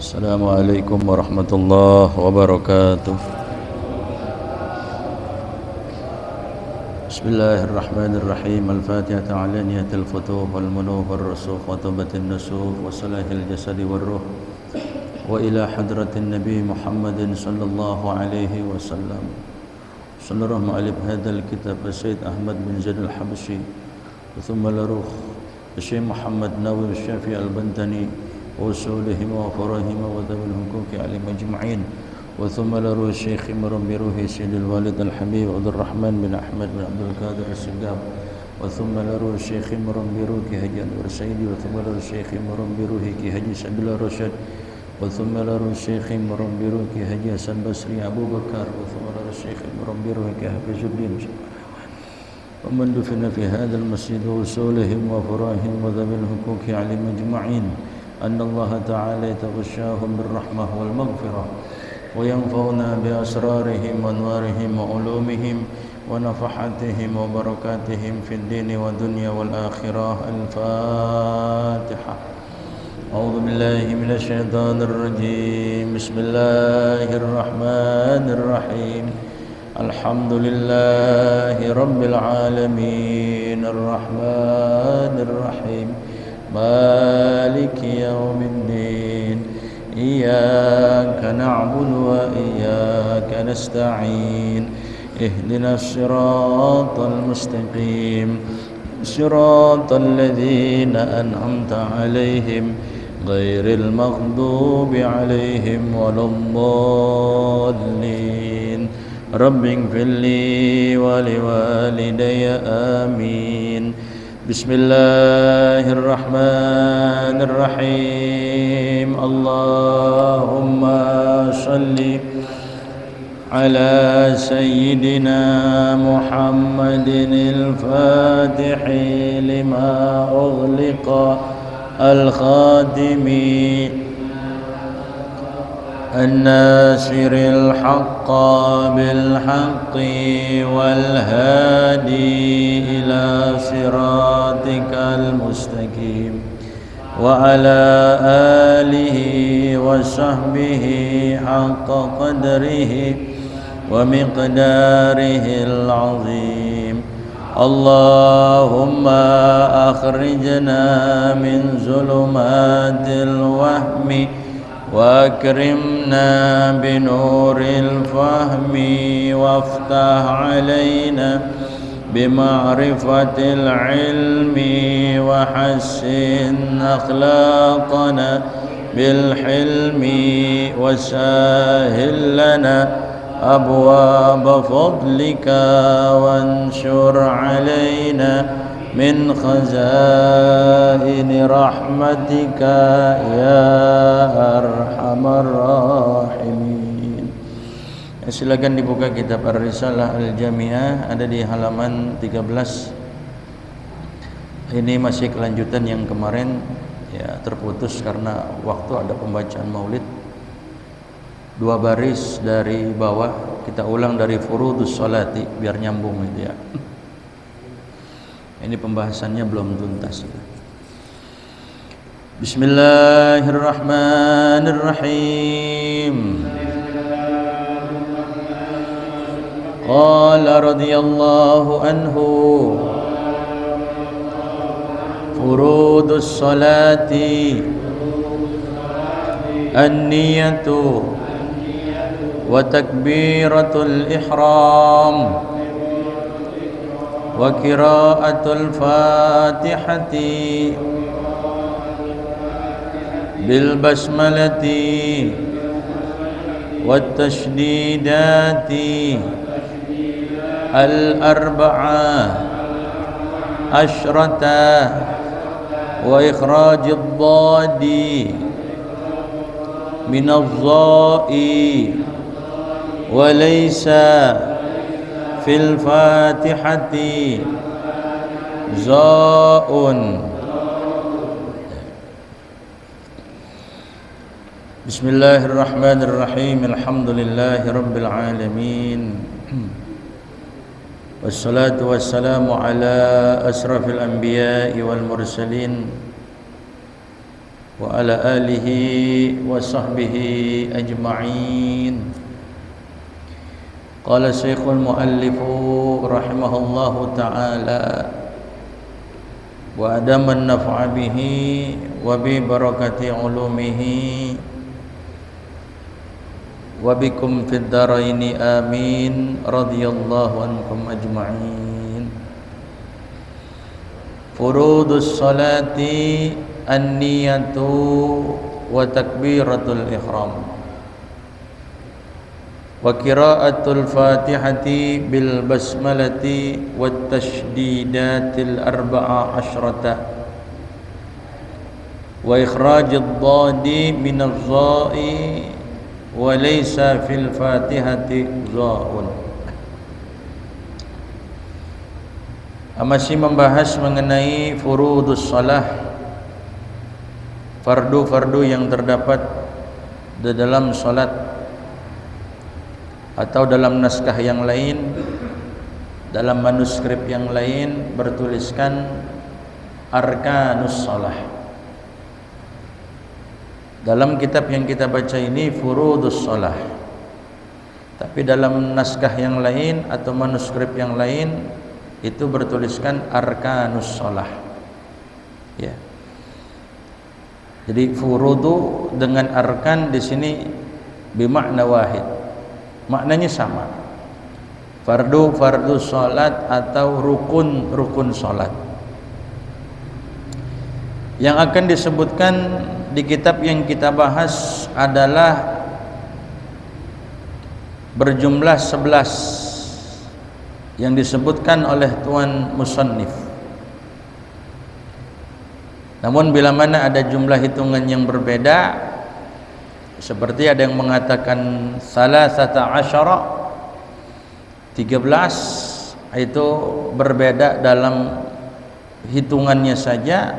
Assalamualaikum warahmatullahi wabarakatuh. Bismillahirrahmanirrahim. Al-Fatihah ala niyatil futuh wal munuh wal rusukh wa tabatin nusukh wa salahil jasadi wal ruh wa ila hadratin Nabi Muhammadin sallallahu alaihi wasallam. Sallallahu ma'alib hadal kitab Sayyid Ahmad bin Zaid al-Habshi wa thumma laruh Syekh Muhammad Nawawi Syafi'i al-Bantani وأصولهم وفرهم وذوي الحقوق عليهم أجمعين وثم لروح الشيخ مرم بروح سيد الوالد الحبيب عبد الرحمن بن أحمد بن عبد القادر السقاف وثم لروح الشيخ مرم بروح حجي أنور سيدي وثم لروح الشيخ مرم بروح حجي سبيل الرشد وثم لروح الشيخ مرم بروح حجي حسن بصري أبو بكر وثم لروح الشيخ مرم بروح حافظ الدين ومن دفن في هذا المسجد وأصولهم وفراهم وذوي الحقوق عليهم أجمعين أن الله تعالى يتغشاهم بالرحمة والمغفرة وينفعنا بأسرارهم وأنوارهم وعلومهم ونفحاتهم وبركاتهم في الدين والدنيا والآخرة. الفاتحة. أعوذ بالله من الشيطان الرجيم. بسم الله الرحمن الرحيم. الحمد لله رب العالمين الرحمن الرحيم مالك يوم الدين إياك نعبد وإياك نستعين اهدنا الصراط المستقيم صراط الذين أنعمت عليهم غير المغضوب عليهم ولا الضالين. رب اغفر لي ولوالدي آمين. بسم الله الرحمن الرحيم. اللهم صل على سيدنا محمد الفاتح لما أغلق الخاتم الناصر الحق بالحق والهادي إلى صراطك المستقيم وعلى آله وصحبه حق قدره ومقداره العظيم. اللهم أخرجنا من ظلمات الوهم وأكرمنا بنور الفهم وافتح علينا بمعرفة العلم وحسن أخلاقنا بالحلم وسهل لنا أبواب فضلك وانشر علينا من خزائن رحمتك يا أرحم الراحمين. Silakan dibuka kitab Ar-Risalah Al-Jami'ah, ada di halaman 13. Ini masih kelanjutan yang kemarin ya, terputus karena waktu ada pembacaan maulid. 2 baris dari bawah kita ulang dari furudus sholati biar nyambung gitu ya. Ini pembahasannya belum tuntas. Bismillahirrahmanirrahim. Qala radhiyallahu anhu furudus salati an-niyatu wa takbiratul ihram wa qiraatul fatihati bil basmalati wat tashdidati al arba'a asyrata wa ikhrajid dhadi min adh-dha'i wa laysa fil fatihati za'un. Bismillahirrahmanirrahim. Alhamdulillahi rabbil alamin. Wassalatu wassalamu ala asrafil anbiya'i wal mursalin وعلى آله وصحبه أجمعين. قال الشيخ المؤلف رحمه الله تعالى: وأدام النفع به وببركة علومه وبكم في الدارين آمين رضي الله عنكم أجمعين. فروض الصلاة النية وتكبيرة الإحرام وقراءة الفاتحة بالبسملة والتشديدات الأربع عشرة وإخراج الضاد من الظاء وليس في الفاتحة ظاء. Masih membahas mengenai furudus shalah, fardu-fardu yang terdapat di dalam salat atau dalam naskah yang lain, dalam manuskrip yang lain bertuliskan arkanus shalah. Dalam kitab yang kita baca ini furudus shalah, tapi dalam naskah yang lain atau manuskrip yang lain itu bertuliskan arkanus shalah. Ya. Jadi furudu dengan arkan di sini bimakna wahid. Maknanya sama. Fardu salat atau rukun salat. Yang akan disebutkan di kitab yang kita bahas adalah berjumlah 11 yang disebutkan oleh tuan musannif. Namun bila mana ada jumlah hitungan yang berbeda, seperti ada yang mengatakan salasata asyara 13, itu berbeda dalam hitungannya saja,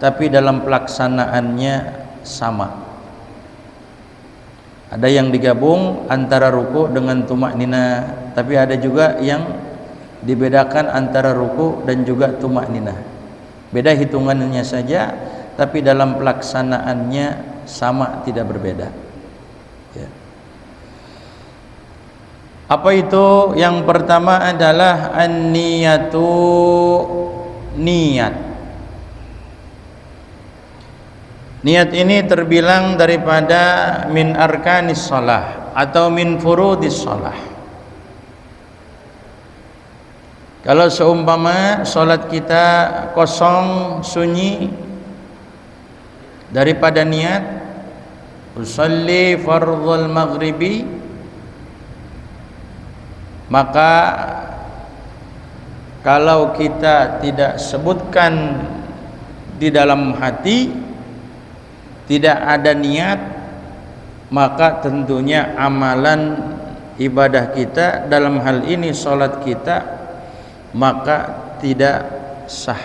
tapi dalam pelaksanaannya sama. Ada yang digabung antara ruku dengan tumaknina, tapi ada juga yang dibedakan antara ruku dan juga tumakninah. Beda hitungannya saja, tapi dalam pelaksanaannya sama, tidak berbeda. Ya. Apa itu? Yang pertama adalah an-niyatu, niat. Niat ini terbilang daripada min arkanis shalah atau min furudis shalah. Kalau seumpama solat kita kosong, sunyi daripada niat, usalli fardhul maghribi, maka kalau kita tidak sebutkan di dalam hati, tidak ada niat, maka tentunya amalan ibadah kita, dalam hal ini solat kita, maka tidak sah,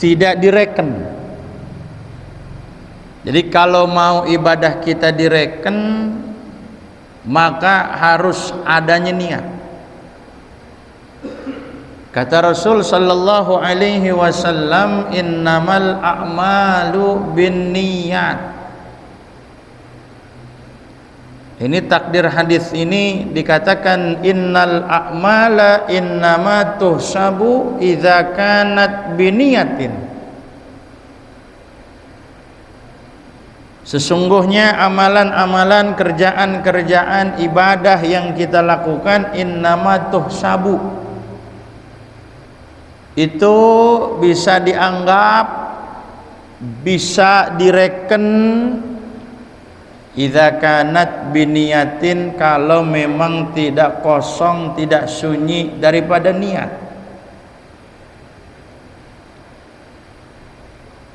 tidak direken. Jadi kalau mau ibadah kita direken, maka harus adanya niat. Kata Rasul sallallahu alaihi wasallam, innamal a'malu binniyat. Ini takdir hadis ini dikatakan innal a'mala innama tuhsabu idza kanat biniyatin. Sesungguhnya amalan-amalan, kerjaan-kerjaan ibadah yang kita lakukan innama tuhsabu, itu bisa dianggap, bisa direken idza kanat biniyatin, kalau memang tidak kosong, tidak sunyi daripada niat.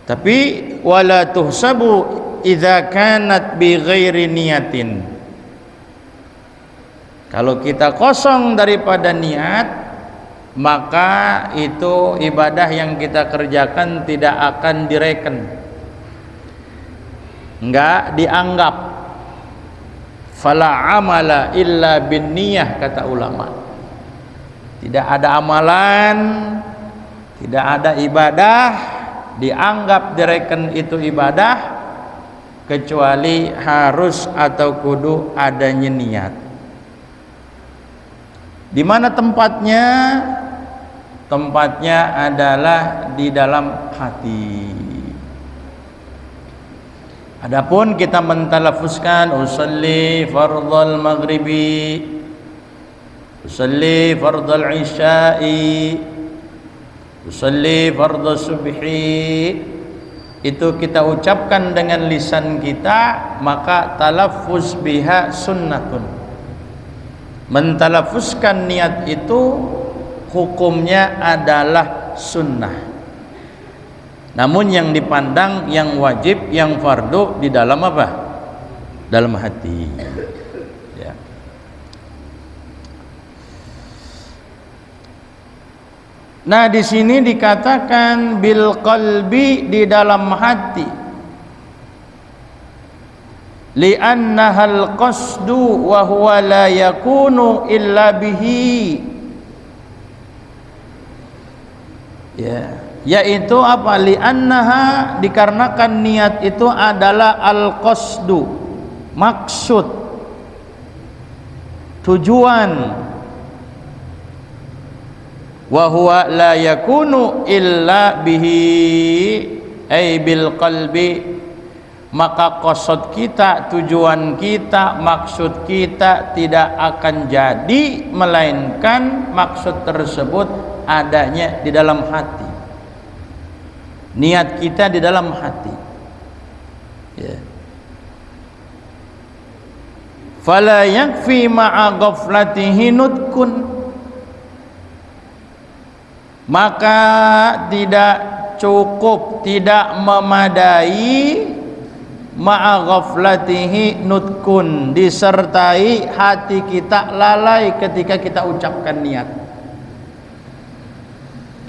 Tapi wala tuhsabu idza kanat bi ghairi niyatin, kalau kita kosong daripada niat, maka itu ibadah yang kita kerjakan tidak akan direken, enggak dianggap. Fala amala illa bin niyah, kata ulama. Tidak ada amalan, tidak ada ibadah dianggap direken itu ibadah kecuali harus atau kudu adanya niat. Di mana tempatnya? Tempatnya adalah di dalam hati. Adapun kita mentalafuzkan usolli fardhal maghribi, usolli fardhal isya'i, usolli fardhal subhi, itu kita ucapkan dengan lisan kita, maka talaffuz biha sunnatun. Mentalafuzkan niat itu hukumnya adalah sunnah. Namun yang dipandang, yang wajib, yang fardu di dalam apa? Dalam hati. Ya. Nah, di sini dikatakan bil qalbi, di dalam hati. Li'annaha al-qasdu wa huwa la yakunu illa bihi. Ya. Yaitu apa? Li'annaha, dikarenakan niat itu adalah al-qasdu, maksud, tujuan. Wa huwa la yakunu illa bihi, ay bil qalbi. Maka qasad kita, tujuan kita, maksud kita tidak akan jadi melainkan maksud tersebut adanya di dalam hati. Niat kita di dalam hati. Ya. Fala yakfi ma'a ghaflatihi nutkun. Maka tidak cukup, tidak memadai ma'a ghaflatihi nutkun, disertai hati kita lalai ketika kita ucapkan niat.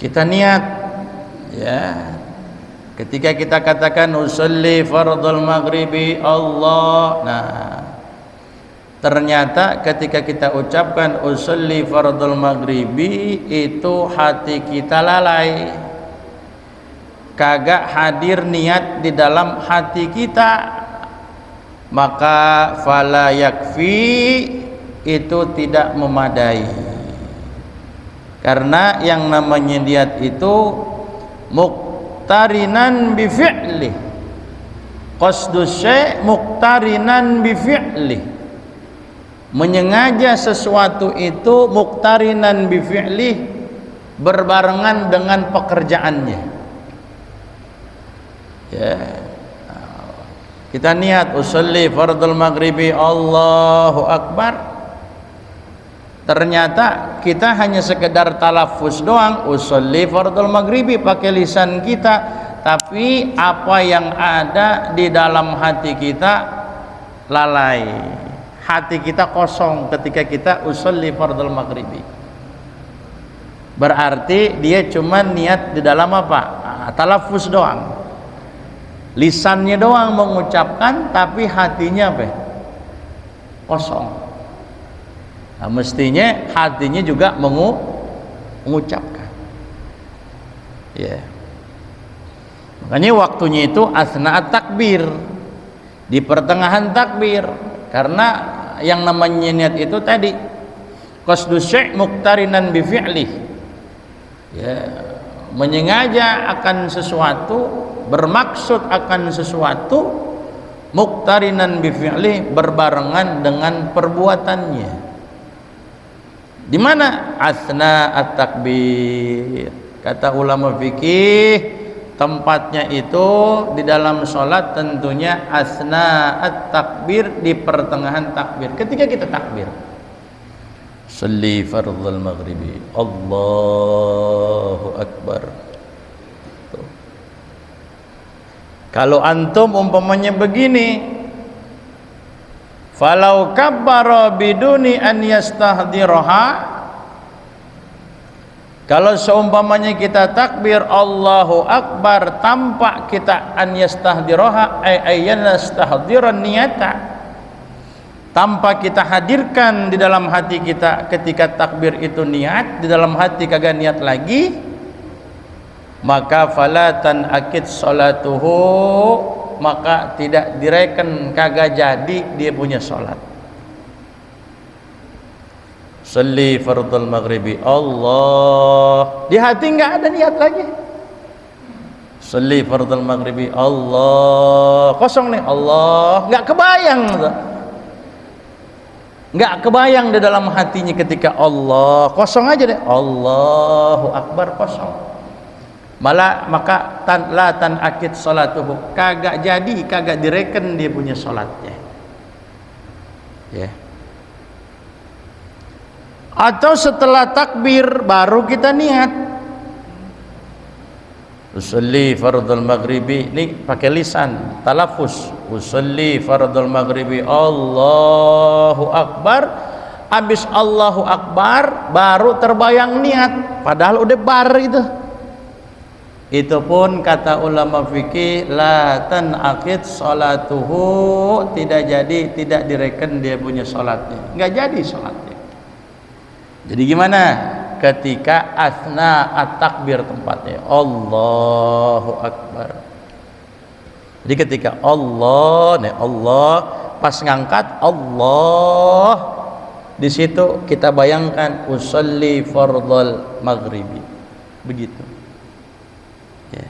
Kita niat, ya. Ketika kita katakan usolli fardhal maghribi Allah, nah ternyata ketika kita ucapkan usolli fardhal maghribi, itu hati kita lalai, kagak hadir niat di dalam hati kita, maka fala yakfi, itu tidak memadai. Karena yang namanya niat itu muqtarinan bi fi'li, qasdus syai' muqtarinan bi fi'li. Menyengaja sesuatu itu muqtarinan bi fi'li, berbarengan dengan pekerjaannya. Ya. Kita niat usolli fardhul maghribi Allahu akbar. Ternyata kita hanya sekedar talafuz doang, usolli fardhul maghribi pakai lisan kita, tapi apa yang ada di dalam hati kita lalai. Hati kita kosong ketika kita usolli fardhul maghribi. Berarti dia cuma niat di dalam apa? Talafuz doang. Lisannya doang mengucapkan, tapi hatinya apa? Kosong. Nah, mestinya hatinya juga mengucapkan. Ya. Makanya waktunya itu asna'at takbir, di pertengahan takbir, karena yang namanya niat itu tadi qasdus syai' muqtarinan bi fi'li. Ya, menyengaja akan sesuatu, bermaksud akan sesuatu, muqtarinan bi fi'li, berbarengan dengan perbuatannya. Di mana asna at-takbir? Kata ulama fikih, tempatnya itu di dalam sholat tentunya asna at-takbir, di pertengahan takbir. Ketika kita takbir, sholli fardhal maghribi Allahu akbar. Tuh. Kalau antum umpamanya begini, falau kabbara biduni an yastahdiraha, kalau seumpamanya kita takbir Allahu akbar tanpa kita an yastahdiraha, ayyan yastahdiran niyata, tanpa kita hadirkan di dalam hati kita ketika takbir itu niat, di dalam hati kagak niat lagi, maka falatan akid salatuhu, maka tidak direken, kagak jadi dia punya salat. Salli fardul maghribi Allah, di hati nggak ada niat lagi. Salli fardul maghribi Allah, kosong nih, Allah nggak kebayang, nggak kebayang di dalam hatinya ketika Allah, kosong aja deh, Allahu Akbar, kosong. Malah maka la tan akid salatuhu, kagak jadi, kagak direken dia punya salatnya. Ya. Atau setelah takbir baru kita niat. Usolli fardul maghribi, ini pakai lisan, talafus. Usolli fardul maghribi Allahu Akbar. Habis Allahu Akbar baru terbayang niat, padahal udah bar itu. Itu pun kata ulama fikih la tanaqid salatuhu, tidak jadi, tidak direken dia punya salatnya, nggak jadi salatnya. Jadi gimana ketika asna at-takbir tempatnya Allahu Akbar. Jadi ketika Allah pas ngangkat Allah, di situ kita bayangkan usolli fardhal maghribi, begitu. Ya.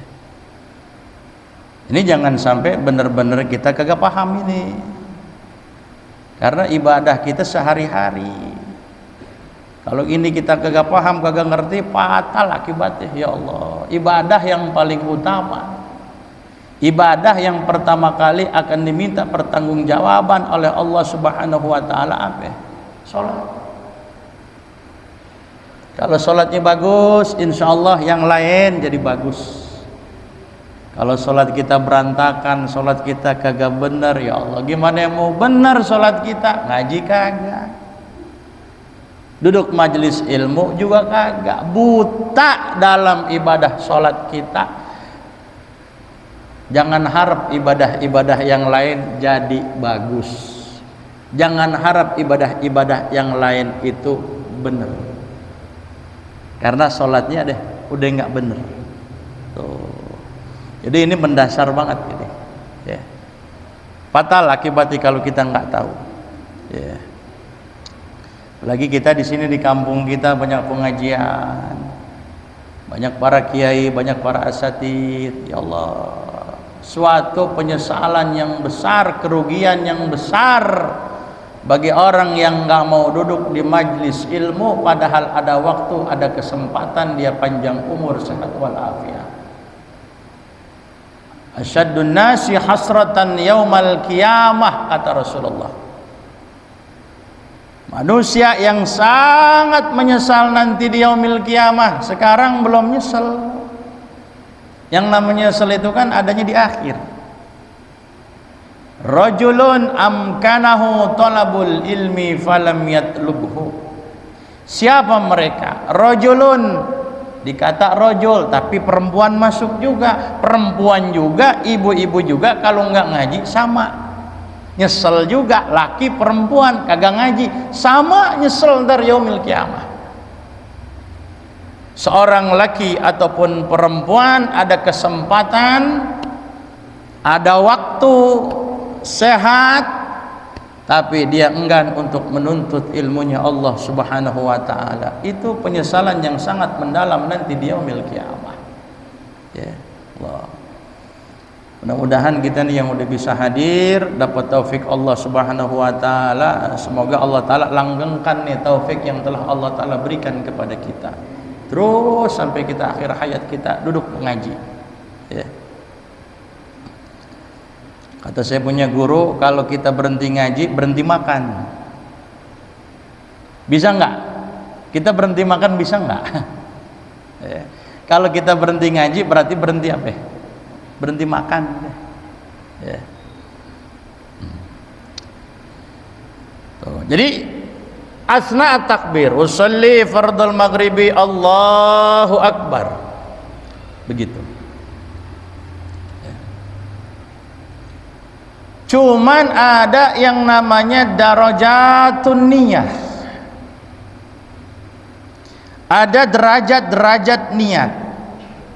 Ini jangan sampai benar-benar kita kagak paham ini, karena ibadah kita sehari-hari. Kalau ini kita kagak paham, kagak ngerti, fatal akibatnya. Ya Allah, ibadah yang paling utama, ibadah yang pertama kali akan diminta pertanggungjawaban oleh Allah Subhanahu wa taala apa? Salat. Kalau salatnya bagus, insya Allah yang lain jadi bagus. Kalau salat kita berantakan, salat kita kagak benar, ya Allah, gimana yang mau benar salat kita? Ngaji kagak, duduk majelis ilmu juga kagak, buta dalam ibadah salat kita. Jangan harap ibadah-ibadah yang lain jadi bagus, jangan harap ibadah-ibadah yang lain itu benar, karena salatnya deh udah nggak benar tuh. Jadi ini mendasar banget ini, ya. Fatal akibatnya kalau kita nggak tahu, ya. Lagi kita di sini di kampung kita banyak pengajian, banyak para kiai, banyak para asatidz. Ya Allah, suatu penyesalan yang besar, kerugian yang besar bagi orang yang nggak mau duduk di majlis ilmu, padahal ada waktu, ada kesempatan, dia panjang umur, sehat walafiat. Asyaddun nasi hasratan yaumal qiyamah, kata Rasulullah. Manusia yang sangat menyesal nanti di yaumil qiyamah, sekarang belum nyesel. Yang namanya nyesel itu kan adanya di akhir. Rajulun amkanahu talabul ilmi falam yatlubhu. Siapa mereka? Rajulun, dikata rojul, tapi perempuan masuk juga, perempuan juga, ibu-ibu juga, kalau nggak ngaji sama nyesel juga. Laki perempuan kagak ngaji sama nyesel dari yaumil kiamah. Seorang laki ataupun perempuan ada kesempatan, ada waktu, sehat, tapi dia enggan untuk menuntut ilmunya Allah Subhanahu wa taala. Itu penyesalan yang sangat mendalam nanti di yaumil qiyamah. Ya Allah. Mudah-mudahan kita nih yang udah bisa hadir dapat taufik Allah Subhanahu wa taala. Semoga Allah taala langgengkan nih taufik yang telah Allah taala berikan kepada kita. Terus sampai kita akhir hayat kita duduk mengaji. Ya. Kata saya punya guru, kalau kita berhenti ngaji, berhenti makan. Bisa nggak? Kita berhenti makan bisa nggak? Ya. Kalau kita berhenti ngaji berarti berhenti apa? Berhenti makan. Ya. Tuh. Jadi asna takbir, usolli fardul maghribi Allahu Akbar. Begitu. Cuman ada yang namanya darajatun niyah, ada derajat-derajat niat.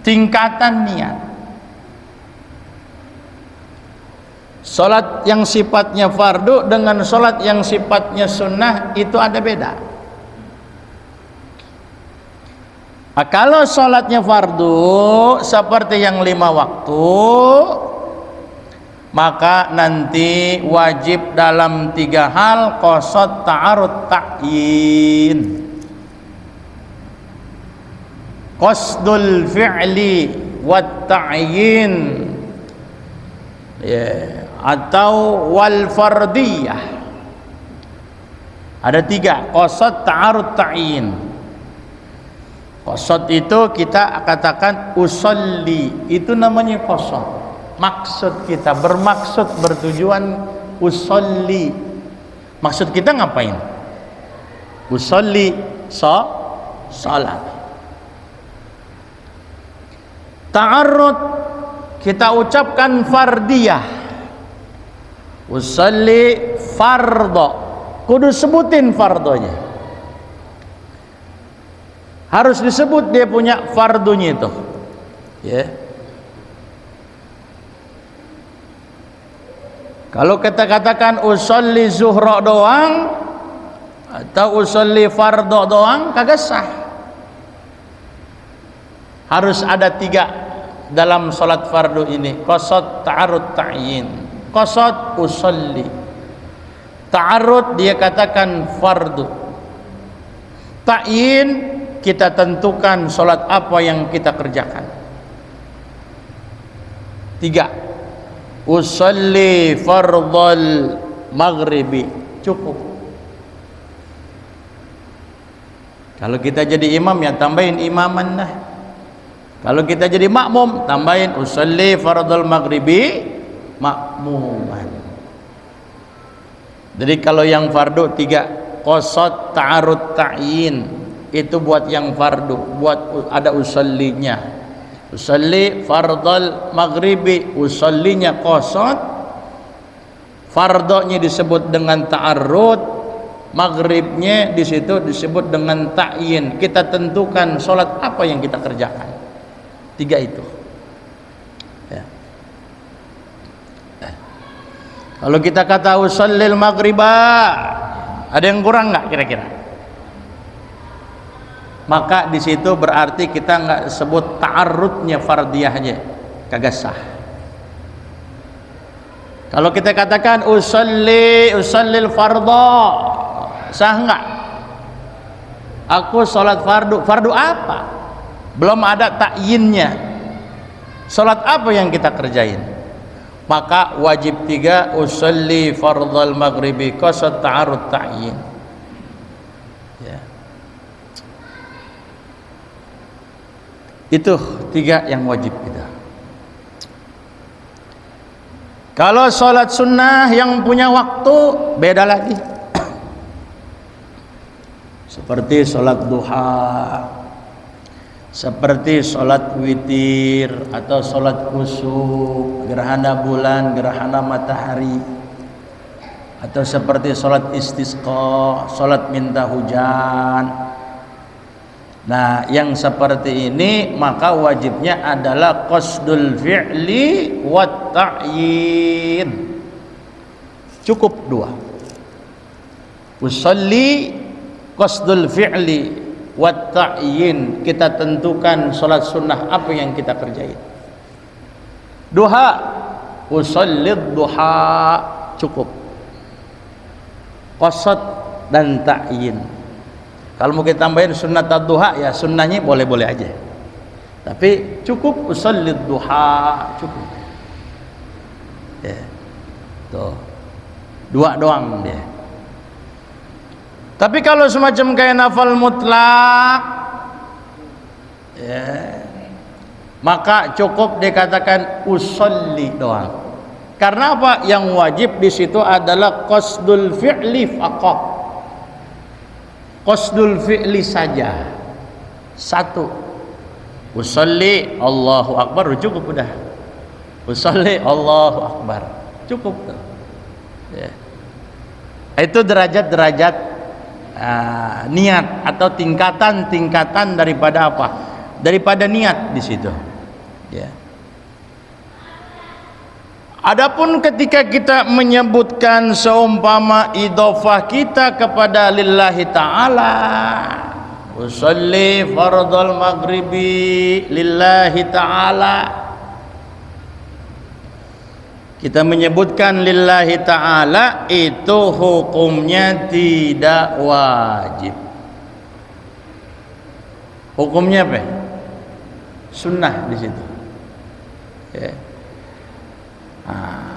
tingkatan niat. Salat yang sifatnya fardu dengan salat yang sifatnya sunnah itu ada beda. Kalau salatnya fardu seperti yang 5 waktu, maka nanti wajib dalam 3 hal qasad ta'arud ta'yin. Qasdul fi'li wat ta'yin, atau wal fardiyah. Ada 3 qasad ta'arud ta'yin. Qasad itu kita katakan usolli, itu namanya qasad. Maksud kita, bermaksud, bertujuan usolli. Maksud kita ngapain? Usolli, salat. Ta'arud kita ucapkan fardiyah. Usolli fardho, kudu sebutin fardonya. Harus disebut dia punya fardunya itu. Ya. Kalau kita katakan usolli zuhra doang atau usolli fardho doang kagak sah. Harus ada 3 dalam salat fardu ini. Qasad ta'arud ta'yin. Qasad usolli, ta'arud dia katakan fardu, ta'yin kita tentukan salat apa yang kita kerjakan. 3 usolli fardhal maghribi, cukup. Kalau kita jadi imam ya tambahin imaman lah. Kalau kita jadi makmum tambahin usolli fardhal maghribi makmuman. Jadi kalau yang fardu 3 qasad ta'arud ta'yin, itu buat yang fardu, buat ada usollinya. Usolli fardhal maghribi, usollinya qasad, fardonya disebut dengan ta'arud, maghribnya di situ disebut dengan ta'yin. Kita tentukan salat apa yang kita kerjakan. 3 itu. Ya. Kalau kita kata usallil maghriba, ada yang kurang nggak kira-kira? Maka di situ berarti kita nggak sebut ta'arudnya fardiyahnya, kagak sah. Kalau kita katakan usallil fardho, sah nggak? Aku sholat fardu. Fardu apa? Belum ada takyinnya. Sholat apa yang kita kerjain? Maka wajib 3 usolli fardhal maghribi qasad ta'arud ta'yin. Ya. Itu 3 yang wajib kita. Kalau sholat sunnah yang punya waktu beda lagi. Seperti sholat duha, seperti sholat witir atau sholat kusuf, gerhana bulan, gerhana matahari, atau seperti sholat istisqa, sholat minta hujan. Nah, yang seperti ini maka wajibnya adalah qasdul fi'li wat ta'yin. Cukup 2. Usolli qasdul fi'li wat ta'yin, kita tentukan salat sunnah apa yang kita kerjain. Duha, usallid duha, cukup. Qasad dan ta'yin. Kalau mau kita tambahin sunnat ad-duha ya sunnahnya boleh-boleh aja. Tapi cukup usallid duha, cukup. Ya. Tuh. 2 doang dia. Tapi kalau semacam kayak nafal mutlak, ya, maka cukup dikatakan usolli doang. Karena apa? Yang wajib di situ adalah qasdul fi'li faqat. Qasdul fi'li saja. 1. Usolli Allahu Akbar, cukup udah. Usolli Allahu Akbar, cukup. Ya. Itu derajat-derajat niat atau tingkatan-tingkatan daripada apa? Daripada niat di situ. Ya. Adapun ketika kita menyebutkan seumpama idhofah kita kepada lillahi ta'ala, usolli fardhal maghribi lillahi ta'ala, kita menyebutkan lillahi ta'ala, itu hukumnya tidak wajib. Hukumnya apa? Sunnah di situ. Ya.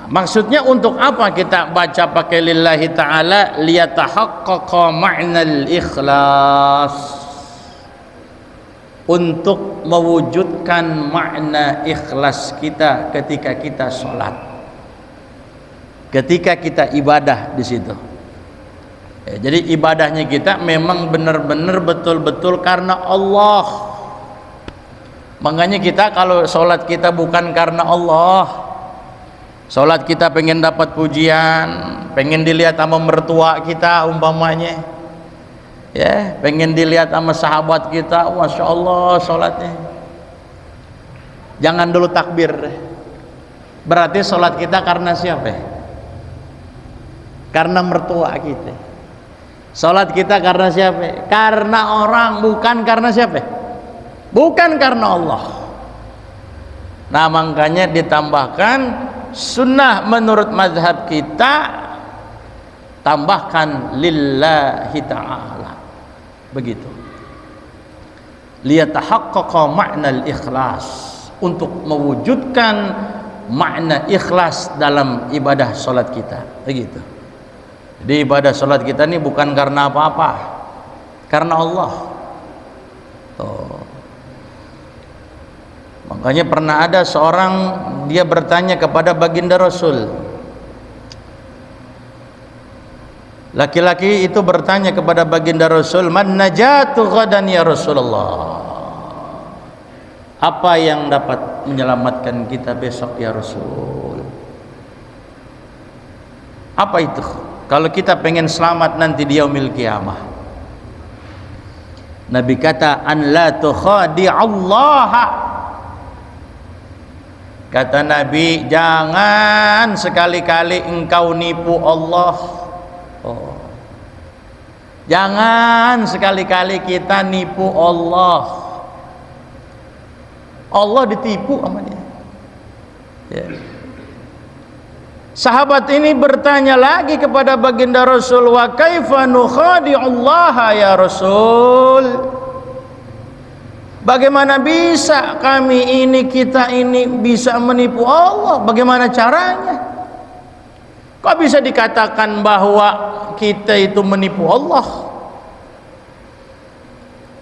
Maksudnya untuk apa kita baca pakai lillahi ta'ala? Liyatahaqqaqa ma'nal ikhlas, untuk mewujudkan makna ikhlas kita ketika kita sholat, ketika kita ibadah di situ. Ya, jadi ibadahnya kita memang benar-benar betul-betul karena Allah. Makanya kita kalau sholat kita bukan karena Allah, sholat kita pengen dapat pujian, pengen dilihat sama mertua kita umpamanya, ya, pengen dilihat sama sahabat kita, masya Allah sholatnya. Jangan dulu takbir, berarti sholat kita karena siapa? Karena mertua kita. Sholat kita karena siapa? Karena orang, bukan karena siapa? Bukan karena Allah. Nah makanya ditambahkan sunnah menurut mazhab kita, tambahkan lillahi ta'ala, begitu. Liyatahaqqaqa ma'nal ikhlas, untuk mewujudkan makna ikhlas dalam ibadah salat kita, begitu. Jadi ibadah salat kita ini bukan karena apa-apa, karena Allah. Tuh. Makanya pernah ada seorang, dia bertanya kepada baginda Rasul. Laki-laki itu bertanya kepada baginda Rasul, "Man najatu ghadan ya Rasulullah?" Apa yang dapat menyelamatkan kita besok ya Rasul? Apa itu? Kalau kita pengen selamat nanti di yaumil qiyamah. Nabi kata, "An la tukhadi'allaha." Kata Nabi, jangan sekali-kali engkau nipu Allah. Oh. Jangan sekali-kali kita nipu Allah. Allah ditipu sama dia. Ya. Sahabat ini bertanya lagi kepada baginda Rasul, "Wa kaifa nukhadi'ullaha ya Rasul?" Bagaimana bisa kita ini bisa menipu Allah? Bagaimana caranya? Kok bisa dikatakan bahwa kita itu menipu Allah?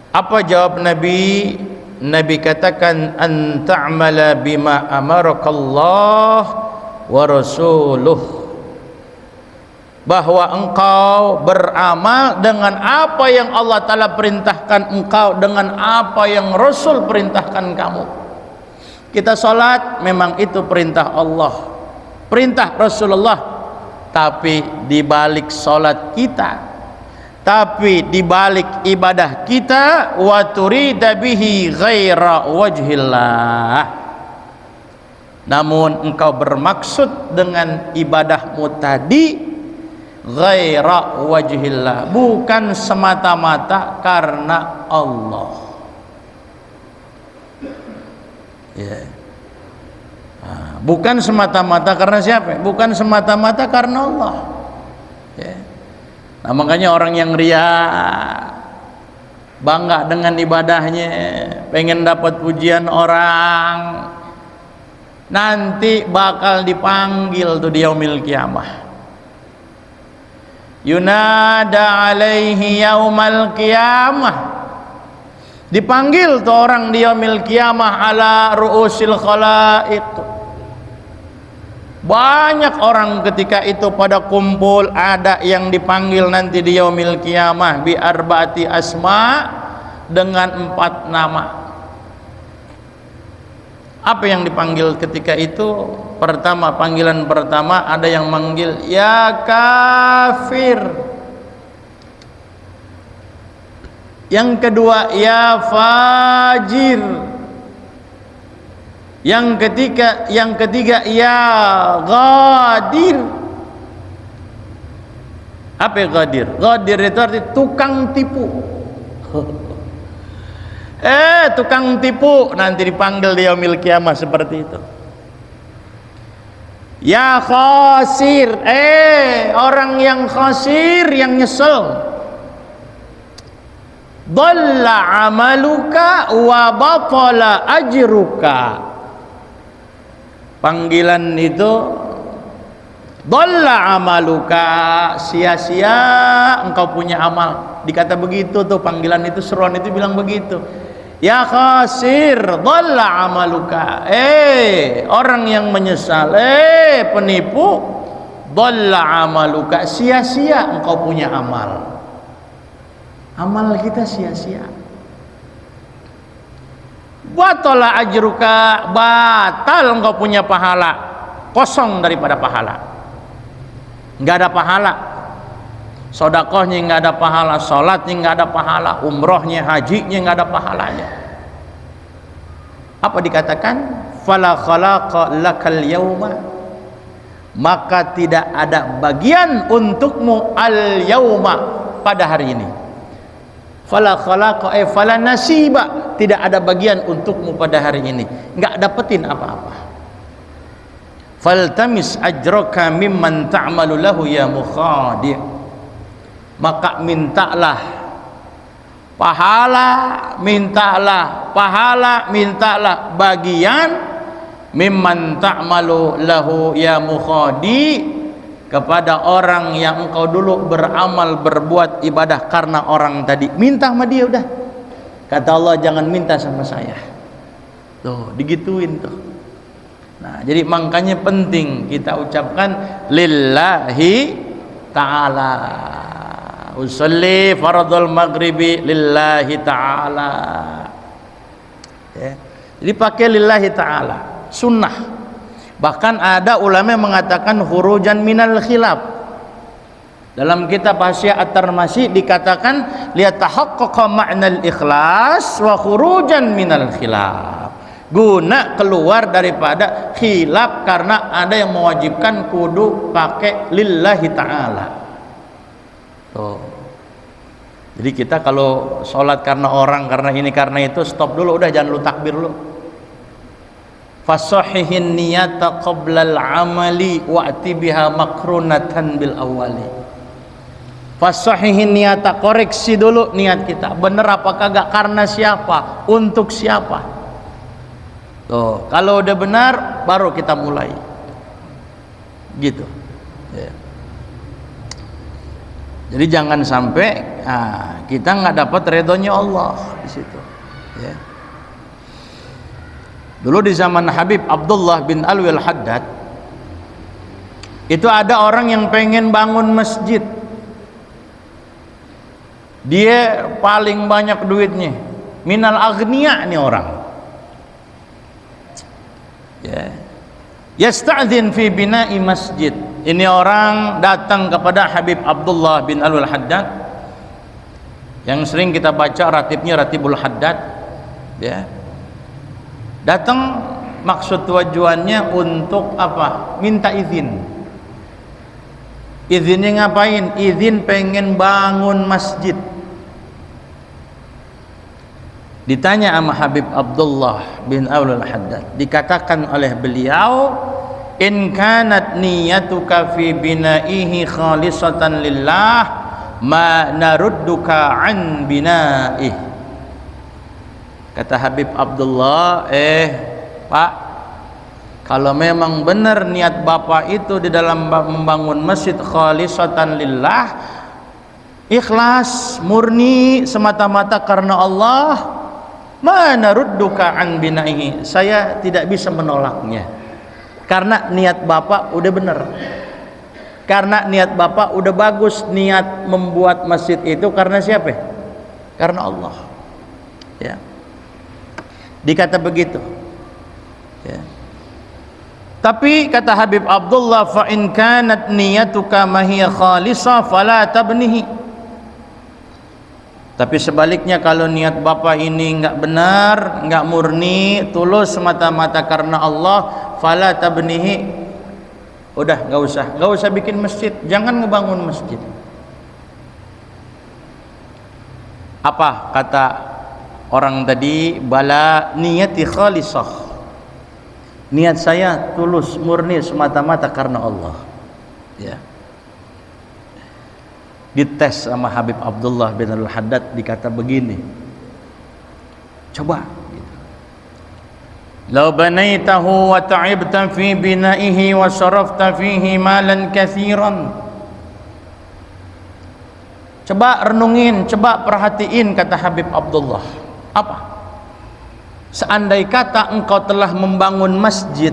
Apa jawab Nabi? Nabi katakan, "An ta'mala bima amarakallah wa rasuluh." Bahwa engkau beramal dengan apa yang Allah Ta'ala perintahkan engkau, dengan apa yang Rasul perintahkan kamu. Kita sholat memang itu perintah Allah, perintah Rasulullah. Tapi di balik sholat kita, tapi di balik ibadah kita, wa turida bihi ghaira wajhillah, namun engkau bermaksud dengan ibadahmu tadi ghaira wajhillah, bukan semata-mata karena Allah. Ya. Bukan semata-mata karena siapa? Bukan semata-mata karena Allah. Ya. Nah makanya orang yang ria, bangga dengan ibadahnya, pengen dapat pujian orang, nanti bakal dipanggil tuh di yaumil qiyamah. Yunada alaihi yaumal qiyamah, dipanggil tuh orang di yaumil qiyamah ala ru'usil khalaiq. Banyak orang ketika itu pada kumpul, ada yang dipanggil nanti di yaumil qiyamah bi arba'ati asma, dengan 4 nama. Apa yang dipanggil ketika itu? Pertama, panggilan pertama ada yang manggil ya kafir. Yang kedua ya fajir. Yang ketiga ya ghadir. Apa ghadir? Ghadir itu arti tukang tipu. Tukang tipu nanti dipanggil di yaumil kiamah seperti itu. Ya khasir, orang yang khasir, yang nyesel. Dhalla amaluka wa batala ajruka. Panggilan itu dhalla amaluka, sia-sia engkau punya amal. Dikata begitu tuh, panggilan itu, seruan itu bilang begitu. Ya khasir, dhalla amaluka. Orang yang menyesal, penipu, dhalla amaluka, sia-sia engkau punya amal. Amal kita sia-sia. Batala ajruka, batal engkau punya pahala, kosong daripada pahala. Enggak ada pahala. Sedekahnya enggak ada pahala, salatnya enggak ada pahala, umrohnya, hajinya enggak ada pahalanya. Apa dikatakan? Fala khalaqa lakal yauma, maka tidak ada bagian untukmu al yauma, pada hari ini. Fala khalaqa fala nasiba, tidak ada bagian untukmu pada hari ini, enggak dapetin apa-apa. Faltamis ajraka mimman ta'malu lahu ya mukhadi', maka mintalah pahala, mintalah bagian mimman ta'malu lahu ya mukhadi, kepada orang yang engkau dulu beramal, berbuat ibadah karena orang tadi. Minta sama dia udah. Kata Allah, jangan minta sama saya. Tuh, digituin tuh. Nah, jadi makanya penting kita ucapkan lillahi ta'ala. Usolli faradul maghribi lillahi ta'ala. Ya. Jadi pakai lillahi ta'ala, sunnah. Bahkan ada ulama yang mengatakan khurujan minal khilaf. Dalam kitab Hasyiah At-Tirmizi dikatakan liyatahaqqaqa ma'nal ikhlas wa khurujan minal khilaf, guna keluar daripada khilaf, karena ada yang mewajibkan kudu pakai lillahi ta'ala. Tuh. Jadi kita kalau sholat karena orang, karena ini, karena itu, stop dulu, udah, jangan lu takbir lu. Fasahihin niyata qablal amali wa'ti biha makrunatan bil awali. Fasahihin niyata, koreksi dulu niat kita, bener apa kagak, karena siapa, untuk siapa. Tuh, kalau udah benar baru kita mulai. Gitu. Ya. Jadi jangan sampai kita nggak dapat ridhonya Allah di situ. Ya. Dulu di zaman Habib Abdullah bin Alwi al-Haddad, itu ada orang yang pengen bangun masjid. Dia paling banyak duitnya, minal aghniya nih orang. Ya. Yasta'dzin fi bina'i masjid. Ini orang datang kepada Habib Abdullah bin Alwi al-Haddad, yang sering kita baca ratibnya Ratibul Haddad. Ya. Datang, maksud tujuannya untuk apa? Minta izin. Izinnya ngapain? Izin pengen bangun masjid. Ditanya sama Habib Abdullah bin Alwi al-Haddad, dikatakan oleh beliau, in kanat niyatuka fi bina'ihi khalisatan lillah ma narudduka an bina'ih. Kata Habib Abdullah, Pak, kalau memang benar niat Bapak itu di dalam membangun masjid khalisatan lillah, ikhlas, murni, semata-mata karena Allah, mana rudduka an binaihi, saya tidak bisa menolaknya, karena niat Bapak udah benar, karena niat Bapak udah bagus. Niat membuat masjid itu karena siapa? Karena Allah. Ya. Dikata begitu. Ya. Tapi kata Habib Abdullah, fa in kanat niyatuka ma hiya khalisah fala tabnihi. Tapi sebaliknya kalau niat bapak ini enggak benar, enggak murni, tulus semata-mata karena Allah, fala tabnihi, udah enggak usah bikin masjid, jangan ngebangun masjid. Apa kata orang tadi? Bala niyati khalisah, niat saya tulus murni semata-mata karena Allah. Ya. Dites sama Habib Abdullah bin Al-Haddad, dikata begini, coba gitu. Law banaitahu wa ta'ibta fi binaihi wa sarafta fihi malan katsiran. Coba renungin, coba perhatiin, kata Habib Abdullah. Apa? Seandai kata engkau telah membangun masjid,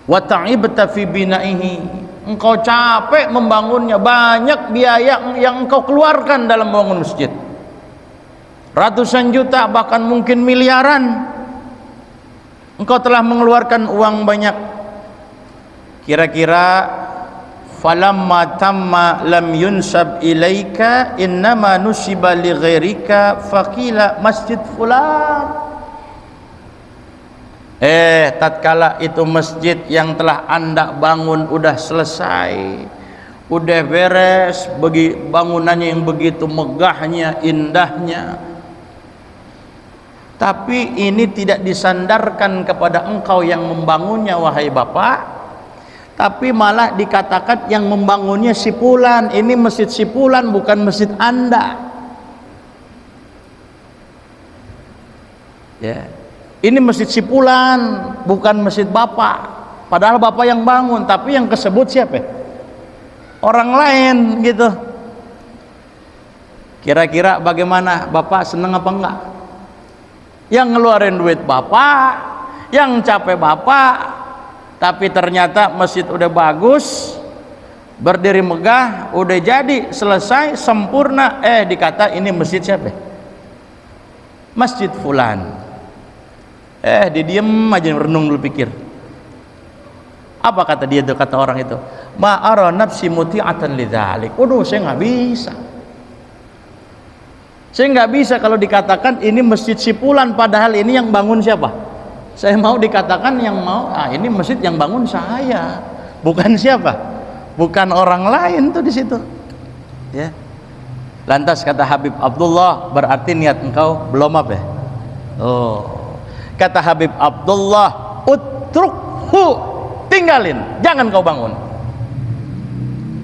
wa ta'ibta fi binaihi, engkau capek membangunnya, banyak biaya yang engkau keluarkan dalam membangun masjid, ratusan juta bahkan mungkin miliaran, engkau telah mengeluarkan uang banyak. Kira-kira falamma tamma lam yunsab ilaika innama nusiba li ghairika faqila masjid fulan. Tatkala itu masjid yang telah anda bangun udah selesai, udah beres, bagi bangunannya yang begitu megahnya, indahnya, tapi ini tidak disandarkan kepada engkau yang membangunnya wahai bapak, tapi malah dikatakan yang membangunnya si fulan. Ini masjid si fulan, bukan masjid anda. Ya, ini masjid si fulan, bukan masjid bapak. Padahal bapak yang bangun, tapi yang kesebut siapa? Orang lain gitu. Kira-kira bagaimana? Bapak seneng apa enggak? Yang ngeluarin duit bapak, yang capek bapak, tapi ternyata masjid udah bagus, berdiri megah, udah jadi, selesai, sempurna, dikata ini masjid siapa? Masjid fulan. Dia diem aja, renung dulu, pikir. Apa kata dia tuh, kata orang itu? Ma'ara nafsi muti'atan lidzalik. Waduh, saya nggak bisa. Saya nggak bisa kalau dikatakan ini masjid si fulan, padahal ini yang bangun siapa? Saya mau dikatakan yang mau, ini masjid yang bangun saya, bukan siapa? Bukan orang lain tuh di situ. Ya. Lantas kata Habib Abdullah, berarti niat engkau belum apa? Kata Habib Abdullah, utrukhu, tinggalin, jangan kau bangun.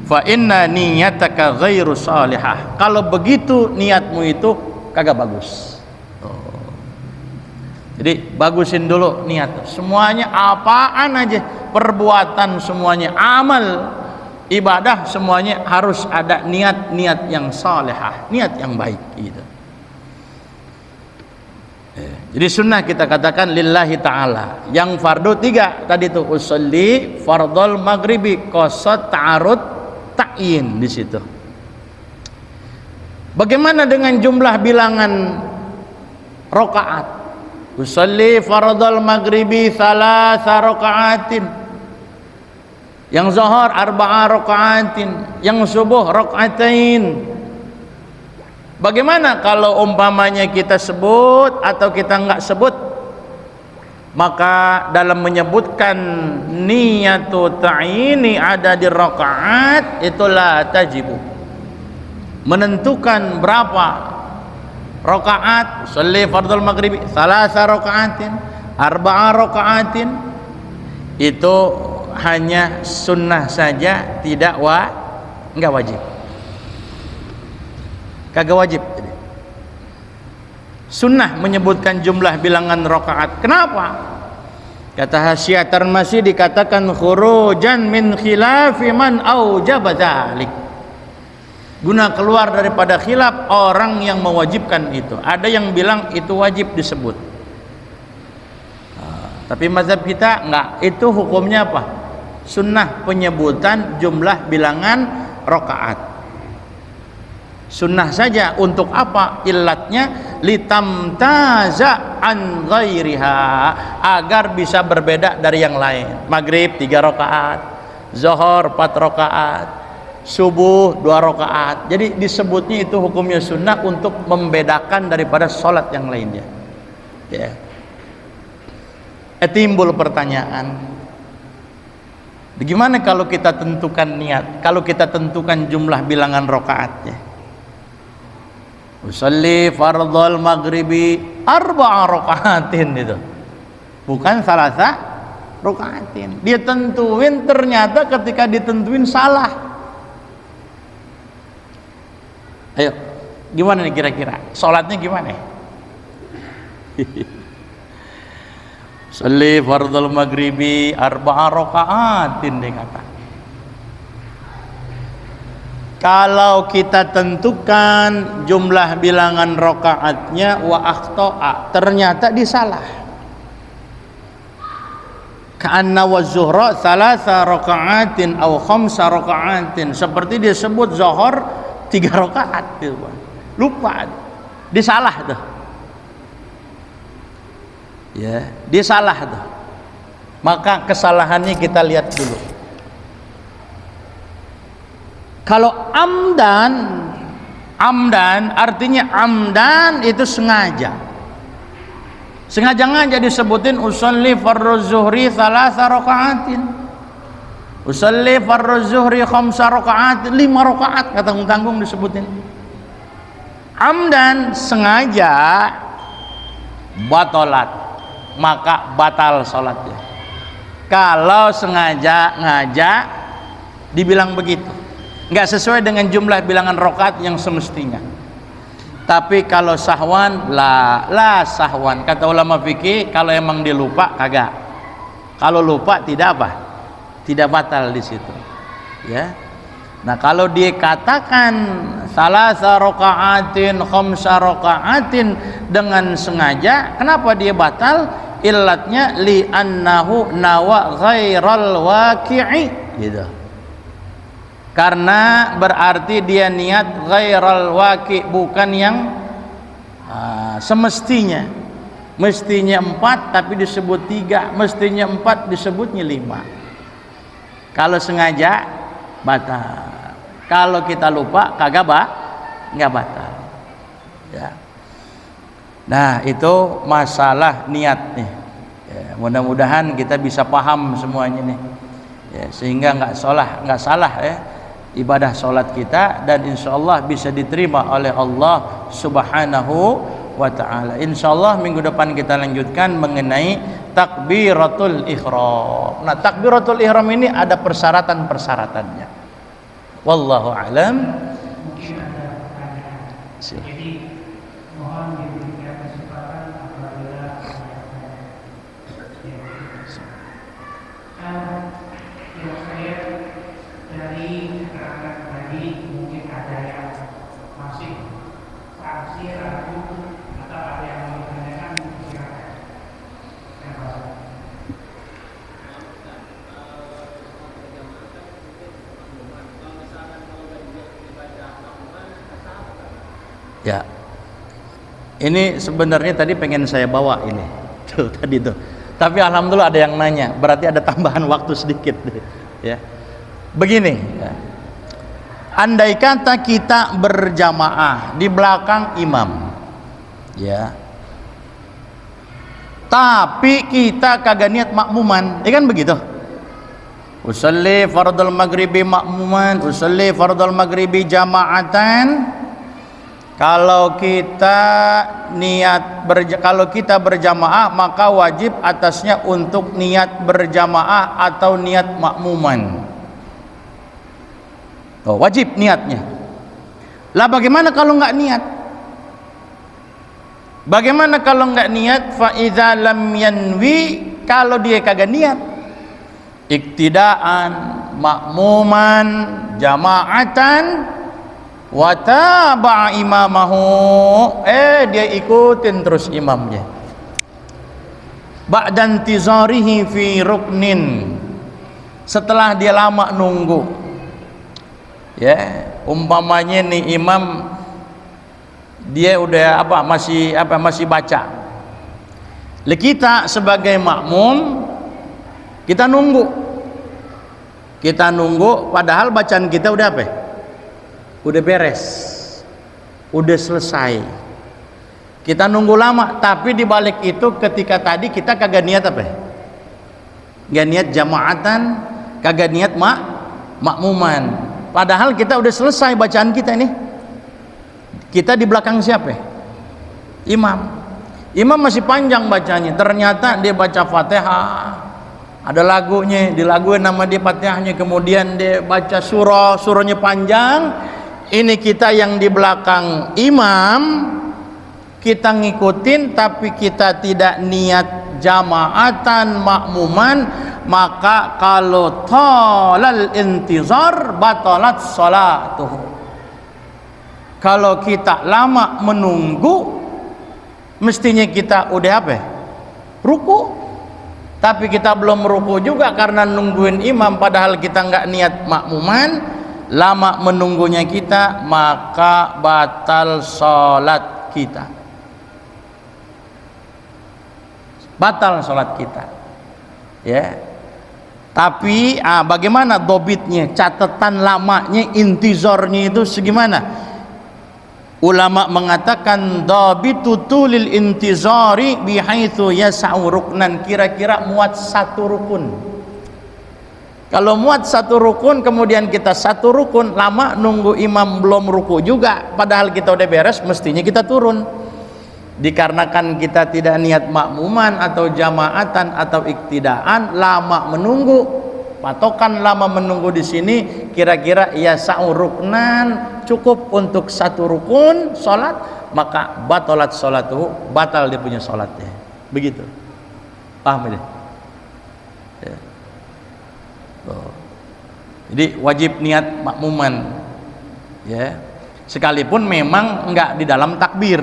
Fa inna niyataka ghairu salihah. Kalau begitu niatmu itu kagak bagus. Jadi bagusin dulu niat. Semuanya apaan aja, perbuatan semuanya, amal, ibadah semuanya harus ada niat yang salihah, niat yang baik gitu. Jadi sunnah kita katakan lillahi ta'ala. Yang fardu 3 tadi tuh, usolli fardhol maghribi, qasad ta'arud ta'yin di situ. Bagaimana dengan jumlah bilangan rakaat? Usolli fardhol maghribi 3 rakaatin. Yang zuhur 4 rakaatin, yang subuh rakaatain. Bagaimana kalau umpamanya kita sebut atau kita enggak sebut? Maka dalam menyebutkan niyatu ta'ini ada di rakaat, itulah tajibu. Menentukan berapa rakaat, sholli fardhul maghribi 3 rakaatin, 4 rakaatin, itu hanya sunnah saja, tidak enggak wajib. Kagak wajib. Sunnah menyebutkan jumlah bilangan rakaat. Kenapa? Kata Hasyiah Tarmasi, dikatakan khurujan min khilafi man aujaba dzalik, guna keluar daripada khilaf orang yang mewajibkan itu. Ada yang bilang itu wajib disebut, tapi mazhab kita enggak. Itu hukumnya apa? Sunnah penyebutan jumlah bilangan rakaat. Sunnah saja. Untuk apa? Ilatnya litamtaza an ghairiha, agar bisa berbeda dari yang lain. Maghrib 3 rakaat, zuhur 4 rakaat, subuh 2 rakaat. Jadi disebutnya itu hukumnya sunnah untuk membedakan daripada sholat yang lainnya. Ya. Timbul pertanyaan, bagaimana kalau kita tentukan niat, kalau kita tentukan jumlah bilangan rakaatnya? Usalli fardhal maghribi 4 rakaatin itu. Bukan salasa rakaatin. Dia tentuin, ternyata ketika ditentuin salah. Ayo, gimana nih kira-kira? Salatnya gimana? Salli fardhal maghribi 4 rakaatin dia kata. Kalau kita tentukan jumlah bilangan rakaatnya wa akhta'a, ternyata disalah. Ka'anna wa zuhra 3 rakaatin aw 5 rakaatin, seperti disebut zuhur 3 rakaat gitu. Lupa. Disalah tuh. Ya, disalah tuh. Maka kesalahannya kita lihat dulu. Kalau amdan artinya amdan itu sengaja. Sengaja disebutin usolli fardhu zuhri 3 rakaatin. Usolli fardhu zuhri 5 rakaatin, 5 rakaat kata tanggung disebutin. Amdan sengaja batalat, maka batal salatnya. Kalau sengaja ngajak dibilang begitu, nggak sesuai dengan jumlah bilangan rakaat yang semestinya. Tapi kalau sahwan, la sahwan. Kata ulama fikih, kalau emang dia lupa kagak. Kalau lupa tidak apa? Tidak batal di situ. Ya. Nah, kalau dia katakan 3 rakaatin 5 rakaatin dengan sengaja, kenapa dia batal? Illatnya li annahu nawa ghairal waqi'i gitu. Karena berarti dia niat ghairal waqi', bukan yang semestinya. Mestinya 4 tapi disebut 3, mestinya 4 disebutnya 5. Kalau sengaja batal. Kalau kita lupa kagak nggak batal. Ya. Nah, itu masalah niat nih. Ya, mudah-mudahan kita bisa paham semuanya nih. Ya, sehingga nggak salah ya ibadah sholat kita, dan insyaallah bisa diterima oleh Allah Subhanahu wa ta'ala. Insyaallah minggu depan kita lanjutkan mengenai takbiratul ihram. Nah, takbiratul ihram ini ada persyaratan-persyaratannya. Wallahu a'lam. Jadi mohon diberikan kesempatan apabila yang saya dari keterangan tadi mungkin ada yang masih sanksi ragu atau ada yang mau ditanyakan, silakan. Ya, ini sebenarnya tadi pengen saya bawa ini tuh tadi tuh, tapi alhamdulillah ada yang nanya, berarti ada tambahan waktu sedikit ya. Begini ya. Andai kata kita berjamaah di belakang imam ya, tapi kita kagak niat makmuman, ya kan begitu. Usolli fardhul maghribi makmuman, usolli fardhul maghribi jama'atan. Kalau kita berjamaah, maka wajib atasnya untuk niat berjamaah atau niat makmuman. Oh, wajib niatnya. Lah bagaimana kalau nggak niat? Bagaimana kalau nggak niat? Fa idza lam yanwi, kalau dia kagak niat. Iktidaan, makmuman, jama'atan, wa taba'a imamahu, dia ikutin terus imamnya. Ba'dan tizarihi fi ruknin, setelah dia lama nunggu. Ya, umpamanya nih imam dia udah masih baca. Kita sebagai makmum kita nunggu. Kita nunggu padahal bacaan kita udah apa? Udah beres, udah selesai. Kita nunggu lama, tapi di balik itu ketika tadi kita kagak niat apa? Gak niat jamaatan, kagak niat makmuman. Padahal kita udah selesai bacaan kita ini. Kita di belakang siapa? Imam. Imam masih panjang bacanya. Ternyata dia baca Fatihah. Ada lagunya, dilaguin nama dia Fatihahnya, kemudian dia baca surahnya panjang. Ini kita yang di belakang imam, kita ngikutin tapi kita tidak niat jamaatan makmuman, maka kalau talal intizar batalat salatuh. Kalau kita lama menunggu, mestinya kita udah apa? Ruku. Tapi kita belum ruku juga karena nungguin imam, padahal kita nggak niat makmuman. Lama menunggunya kita, maka batal salat kita. Batal salat kita. Ya. Tapi bagaimana dobitnya? Catatan lamanya, intizornya itu segimana? Ulama mengatakan dabitu tulil intizari bihaitsu yas'u ruknan, kira-kira muat satu rukun. Kalau muat satu rukun, kemudian kita satu rukun lama nunggu imam belum ruku juga, padahal kita udah beres, mestinya kita turun. Dikarenakan kita tidak niat makmuman atau jamaatan atau iktidaan, lama menunggu. Patokan lama menunggu di sini kira-kira yas'u ruknan, cukup untuk satu rukun salat, maka batalat salatuhu, batal dia punya salatnya. Begitu. Paham ini? Ya. Jadi wajib niat makmuman. Ya. Sekalipun memang enggak di dalam takbir,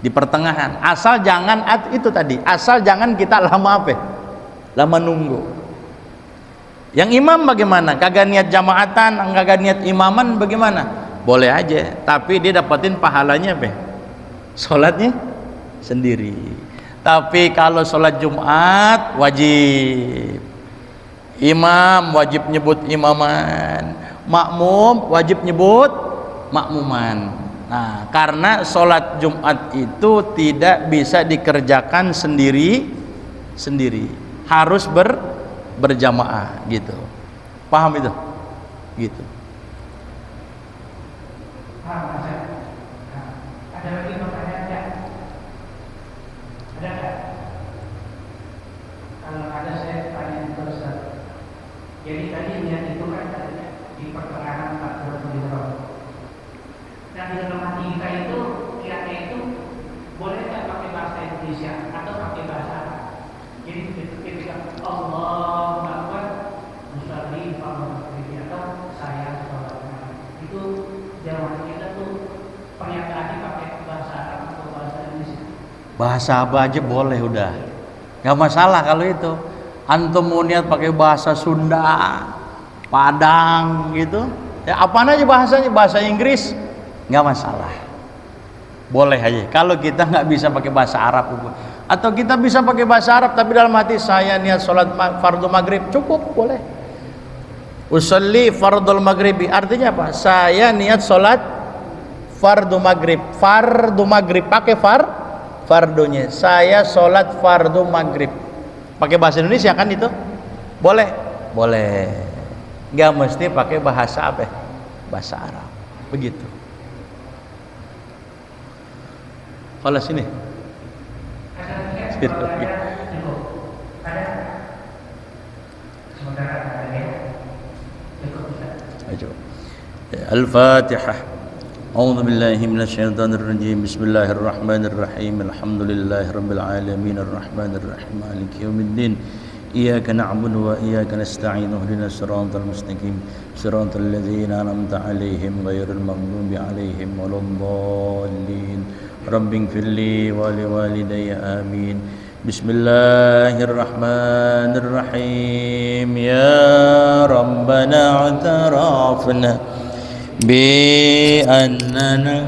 di pertengahan. Asal jangan itu tadi, asal jangan kita lama apa? Lama nunggu. Yang imam bagaimana? Kagak niat jamaatan, kagak niat imaman bagaimana? Boleh aja, tapi dia dapetin pahalanya apa? Salatnya sendiri. Tapi kalau salat Jumat wajib. Imam wajib nyebut imaman, makmum wajib nyebut makmuman. Nah, karena salat Jumat itu tidak bisa dikerjakan sendiri, harus berjamaah gitu. Paham itu? Gitu. Paham, Mas. Nah, ada lagi pertanyaan enggak? Ada enggak? Kalau ada saya tanya terus. Jadi tadi niat itu kan di pertengahan 40 Hijrah. Dan di dalam hati kita itu niatnya itu boleh nggak pakai bahasa Indonesia atau pakai bahasa Arab? Jadi ketika Allahu Akbar musalli atau saya sholat, itu jawaban kita tuh pernyataannya pakai bahasa Arab atau bahasa Indonesia? Bahasa apa aja boleh, udah nggak masalah. Kalau itu antum mau niat pakai bahasa Sunda, Padang gitu ya, apaan aja bahasanya, bahasa Inggris nggak masalah, boleh aja. Kalau kita nggak bisa pakai bahasa Arab, atau kita bisa pakai bahasa Arab tapi dalam hati saya niat sholat fardu maghrib, cukup, boleh. Usolli fardul maghribi, artinya apa? Saya niat sholat fardu maghrib. Fardu maghrib pakai fardunya. Saya sholat fardu maghrib. Pakai bahasa Indonesia kan itu? Boleh, boleh. Nggak mesti pakai bahasa apa? Bahasa Arab. Begitu. Kalau sini. Al-Fatihah. A'udzu billahi minasy syaithanir rajim. Bismillahirrahmanirrahim. Alhamdulillahirabbil alamin arrahmanir rahim maliki yaumiddin. Iyyaka na'budu wa iyyaka nasta'in. Ihdinas siratal mustaqim. Siratal ladzina an'amta 'alaihim ghairil maghdubi 'alaihim waladdallin. Rabbighfirli wa liwalidayya amin. Bismillahirrahmanirrahim. Ya Rabbana i'tarafna bi annana